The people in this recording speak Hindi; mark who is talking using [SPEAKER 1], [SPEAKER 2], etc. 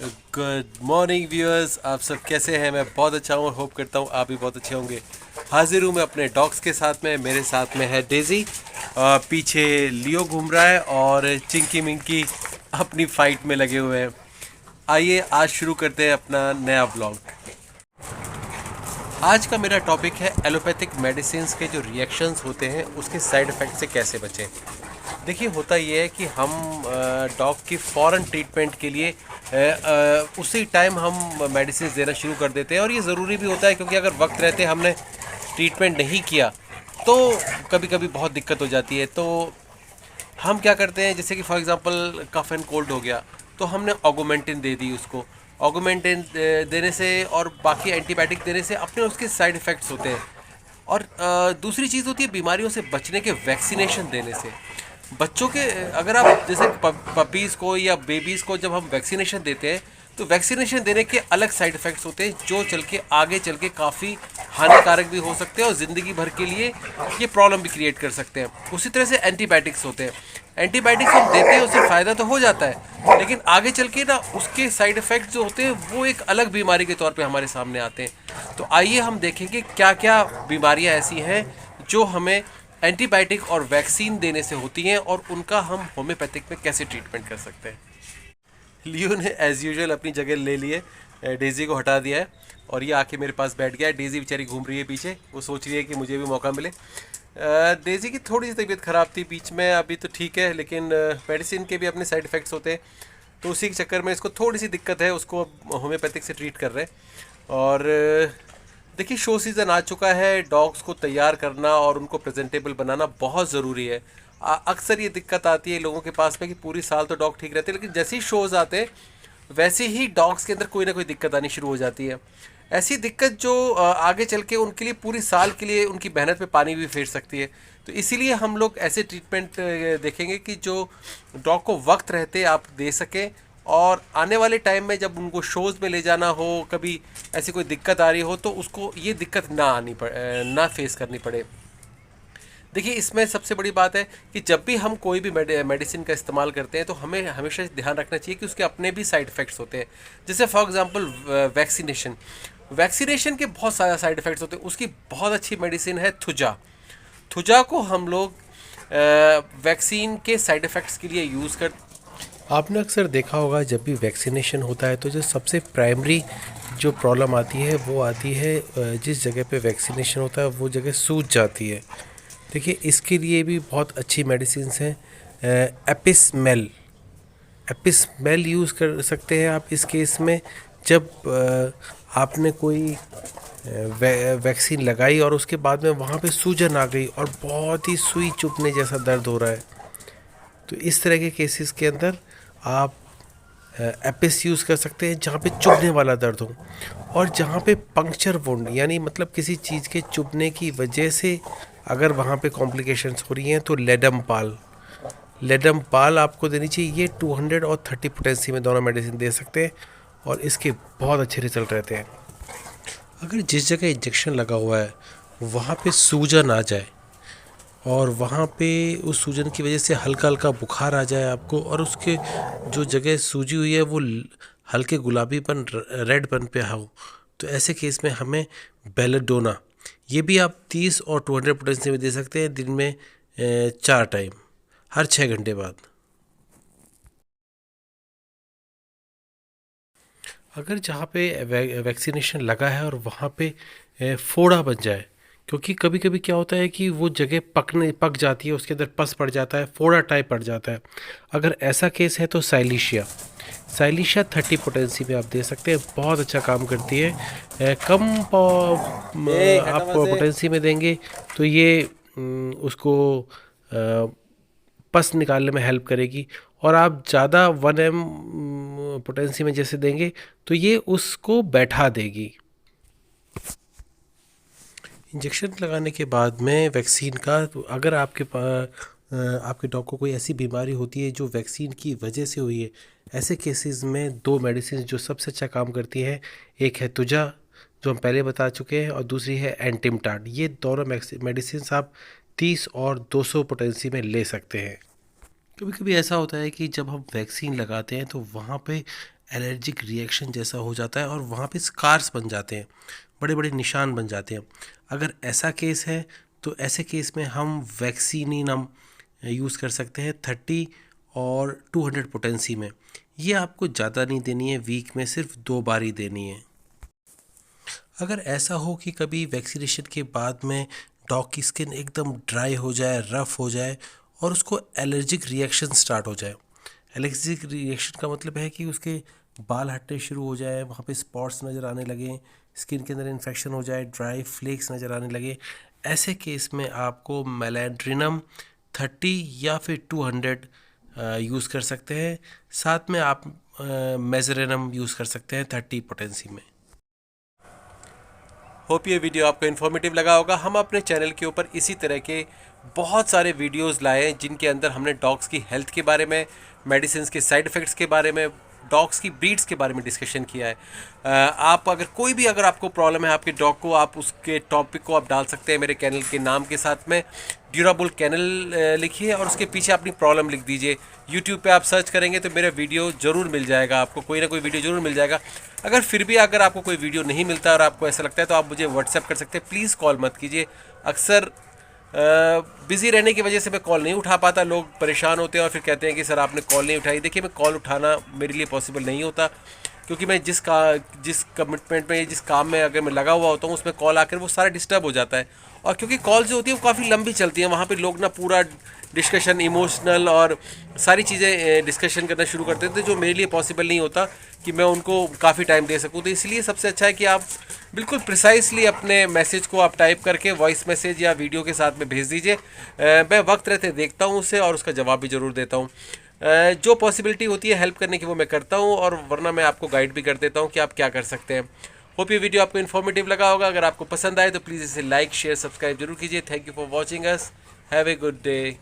[SPEAKER 1] गुड मॉर्निंग व्यूअर्स, आप सब कैसे हैं? मैं बहुत अच्छा हूँ और होप करता हूँ आप भी बहुत अच्छे होंगे। हाजिर हूँ मैं अपने डॉग्स के साथ में। मेरे साथ में है डेजी, पीछे लियो घूम रहा है और चिंकी मिंकी अपनी फाइट में लगे हुए हैं। आइए आज शुरू करते हैं अपना नया ब्लॉग। आज का मेरा टॉपिक है एलोपैथिक मेडिसिन के जो रिएक्शंस होते हैं उसके साइड इफ़ेक्ट से कैसे बचें। देखिए, होता ये है कि हम डॉग की फ़ौरन ट्रीटमेंट के लिए उसी टाइम हम मेडिसिन देना शुरू कर देते हैं और ये ज़रूरी भी होता है, क्योंकि अगर वक्त रहते हमने ट्रीटमेंट नहीं किया तो कभी कभी बहुत दिक्कत हो जाती है। तो हम क्या करते हैं, जैसे कि for example cough and cold हो गया तो हमने ऑगमेंटिन दे दी उसको। ऑगमेंटिन देने से और बाकी एंटीबायोटिक देने से अपने उसके साइड इफ़ेक्ट्स होते हैं। और दूसरी चीज़ होती है बीमारियों से बचने के वैक्सीनेशन देने से। बच्चों के अगर आप जैसे पपीज़ को या बेबीज़ को जब हम वैक्सीनेशन देते हैं तो वैक्सीनेशन देने के अलग साइड इफ़ेक्ट्स होते हैं जो चल के आगे चल के काफ़ी हानिकारक भी हो सकते हैं और ज़िंदगी भर के लिए ये प्रॉब्लम भी क्रिएट कर सकते हैं। उसी तरह से एंटीबायोटिक्स होते हैं। एंटीबायोटिक्स हम देते हैं उससे फ़ायदा तो हो जाता है, लेकिन आगे चल के ना उसके साइड इफ़ेक्ट जो होते हैं वो एक अलग बीमारी के तौर पे हमारे सामने आते हैं। तो आइए हम देखेंगे क्या क्या बीमारियां ऐसी हैं जो हमें एंटीबायोटिक और वैक्सीन देने से होती हैं और उनका हम होम्योपैथिक में कैसे ट्रीटमेंट कर सकते हैं। लियो ने एज़ यूजुअल अपनी जगह ले लिए, डेज़ी को हटा दिया है और ये आके मेरे पास बैठ गया है। डेज़ी बेचारी घूम रही है पीछे, वो सोच रही है कि मुझे भी मौका मिले। डेज़ी की थोड़ी सी तबीयत ख़राब थी बीच में, अभी तो ठीक है, लेकिन मेडिसिन के भी अपने साइड इफ़ेक्ट्स होते हैं। तो उसी के चक्कर में इसको थोड़ी सी दिक्कत है, उसको होम्योपैथिक से ट्रीट कर रहे हैं। और देखिए, शो सीज़न आ चुका है। डॉग्स को तैयार करना और उनको प्रेजेंटेबल बनाना बहुत ज़रूरी है। अक्सर ये दिक्कत आती है लोगों के पास में कि पूरी साल तो डॉग ठीक रहते हैं, लेकिन जैसे ही शोज़ आते हैं वैसे ही डॉग्स के अंदर कोई ना कोई दिक्कत आनी शुरू हो जाती है। ऐसी दिक्कत जो आगे चल के उनके लिए पूरी साल के लिए उनकी मेहनत पे पानी भी फेर सकती है। तो इसीलिए हम लोग ऐसे ट्रीटमेंट देखेंगे कि जो डॉग को वक्त रहते आप दे सकें और आने वाले टाइम में जब उनको शोज़ में ले जाना हो, कभी ऐसी कोई दिक्कत आ रही हो तो उसको ये दिक्कत ना फेस करनी पड़े। देखिए, इसमें सबसे बड़ी बात है कि जब भी हम कोई भी मेडिसिन का इस्तेमाल करते हैं तो हमें हमेशा ध्यान रखना चाहिए कि उसके अपने भी साइड इफ़ेक्ट्स होते हैं। जैसे फॉर एग्जांपल वैक्सीनेशन। वैक्सीनेशन के बहुत सारे साइड इफ़ेक्ट्स होते हैं। उसकी बहुत अच्छी मेडिसिन है थुजा। थुजा को हम लोग वैक्सीन के साइड इफ़ेक्ट्स के लिए यूज़ कर। आपने अक्सर देखा होगा जब भी वैक्सीनेशन होता है तो जो सबसे प्राइमरी जो प्रॉब्लम आती है वो आती है जिस जगह पे वैक्सीनेशन होता है वो जगह सूज जाती है। देखिए, इसके लिए भी बहुत अच्छी मेडिसिन हैं। एपिसमेल। एपिसमेल यूज़ कर सकते हैं आप इस केस में, जब आपने कोई वैक्सीन लगाई और उसके बाद में वहाँ पे सूजन आ गई और बहुत ही सुई चुभने जैसा दर्द हो रहा है, तो इस तरह के केसेस के अंदर आप एपिस यूज़ कर सकते हैं जहाँ पे चुभने वाला दर्द हो। और जहाँ पे पंक्चर वुंड, यानी मतलब किसी चीज़ के चुभने की वजह से अगर वहाँ पे कॉम्प्लिकेशंस हो रही हैं तो लेडम पाल आपको देनी चाहिए। ये 200 और 30 पोटेंसी में दोनों मेडिसिन दे सकते हैं और इसके बहुत अच्छे रिजल्ट रहते हैं। अगर जिस जगह इंजेक्शन लगा हुआ है वहाँ पे सूजन आ जाए और वहाँ पे उस सूजन की वजह से हल्का हल्का बुखार आ जाए आपको, और उसके जो जगह सूजी हुई है वो हल्के गुलाबीपन रेडपन पे हो, तो ऐसे केस में हमें बेलेडोना, ये भी आप 30 और 200 पोटेंसी में दे सकते हैं दिन में 4 टाइम, हर 6 घंटे बाद। अगर जहाँ पे वैक्सीनेशन लगा है और वहाँ पे फोड़ा बन जाए, क्योंकि कभी कभी क्या होता है कि वो जगह पक जाती है, उसके अंदर पस पड़ जाता है, फोड़ा टाइप पड़ जाता है। अगर ऐसा केस है तो साइलिशिया 30 पोटेंसी में आप दे सकते हैं, बहुत अच्छा काम करती है। आप पोटेंसी में देंगे तो ये उसको पस निकालने में हेल्प करेगी। और आप ज़्यादा 1 m पोटेंसी में जैसे देंगे तो ये उसको बैठा देगी। इंजेक्शन लगाने के बाद में वैक्सीन का, तो अगर आपके डॉग को कोई ऐसी बीमारी होती है जो वैक्सीन की वजह से हुई है, ऐसे केसेस में 2 मेडिसिन जो सबसे अच्छा काम करती है, एक है तुजा जो हम पहले बता चुके हैं और दूसरी है एंटिमटाड। ये दोनों मेडिसिन आप 30 और 200 पोटेंसी में ले सकते हैं। कभी कभी ऐसा होता है कि जब हम वैक्सीन लगाते हैं तो वहाँ पे एलर्जिक रिएक्शन जैसा हो जाता है और वहाँ पे स्कार्स बन जाते हैं, बड़े बड़े निशान बन जाते हैं। अगर ऐसा केस है तो ऐसे केस में हम वैक्सीनिनम यूज़ कर सकते हैं 30 और 200 पोटेंसी में। ये आपको ज़्यादा नहीं देनी है, वीक में सिर्फ 2 बार ही देनी है। अगर ऐसा हो कि कभी वैक्सीनेशन के बाद में डॉग की स्किन एकदम ड्राई हो जाए, रफ़ हो जाए और उसको एलर्जिक रिएक्शन स्टार्ट हो जाए। एलर्जिक रिएक्शन का मतलब है कि उसके बाल हटने शुरू हो जाए, वहाँ पे स्पॉट्स नज़र आने लगे, स्किन के अंदर इन्फेक्शन हो जाए, ड्राई फ्लेक्स नज़र आने लगे। ऐसे केस में आपको मेलेड्रिनम 30 या फिर 200 यूज़ कर सकते हैं। साथ में आप मेजरेनम यूज़ कर सकते हैं 30 पोटेंसी में। होप ये वीडियो आपको इन्फॉर्मेटिव लगा होगा। हम अपने चैनल के ऊपर इसी तरह के बहुत सारे वीडियोस लाए हैं जिनके अंदर हमने डॉग्स की हेल्थ के बारे में, मेडिसिन के साइड इफ़ेक्ट्स के बारे में, डॉग्स की ब्रीड्स के बारे में डिस्कशन किया है। आप अगर कोई भी अगर आपको प्रॉब्लम है आपके डॉग को, आप उसके टॉपिक को आप डाल सकते हैं मेरे चैनल के नाम के साथ में। ड्यूराबुल कैनल लिखिए और उसके पीछे अपनी प्रॉब्लम लिख दीजिए। यूट्यूब पे आप सर्च करेंगे तो मेरा वीडियो ज़रूर मिल जाएगा, आपको कोई ना कोई वीडियो ज़रूर मिल जाएगा। अगर फिर भी अगर आपको कोई वीडियो नहीं मिलता और आपको ऐसा लगता है तो आप मुझे व्हाट्सएप कर सकते हैं। प्लीज़ कॉल मत कीजिए, अक्सर बिज़ी रहने की वजह से मैं कॉल नहीं उठा पाता। लोग परेशान होते हैं और फिर कहते हैं कि सर आपने कॉल नहीं उठाई। देखिए, मैं कॉल उठाना मेरे लिए पॉसिबल नहीं होता क्योंकि मैं जिस कमिटमेंट में, जिस काम में अगर मैं लगा हुआ होता हूँ उसमें कॉल आकर वो सारा डिस्टर्ब हो जाता है। और क्योंकि कॉल जो होती है वो काफ़ी लंबी चलती हैं, वहाँ पे लोग ना पूरा डिस्कशन, इमोशनल और सारी चीज़ें डिस्कशन करना शुरू कर देते हैं, जो मेरे लिए पॉसिबल नहीं होता कि मैं उनको काफ़ी टाइम दे सकूँ। तो इसलिए सबसे अच्छा है कि आप बिल्कुल प्रिसाइसली अपने मैसेज को आप टाइप करके वॉइस मैसेज या वीडियो के साथ में भेज दीजिए। मैं वक्त रहते देखता हूँ उसे और उसका जवाब भी ज़रूर देता हूँ। जो पॉसिबिलिटी होती है हेल्प करने की वो मैं करता हूँ, और वरना मैं आपको गाइड भी कर देता हूँ कि आप क्या कर सकते हैं। होप ये वीडियो आपको इन्फॉर्मेटिव लगा होगा। अगर आपको पसंद आए तो प्लीज़ इसे लाइक, शेयर, सब्सक्राइब जरूर कीजिए। Thank you for watching us. Have a good day.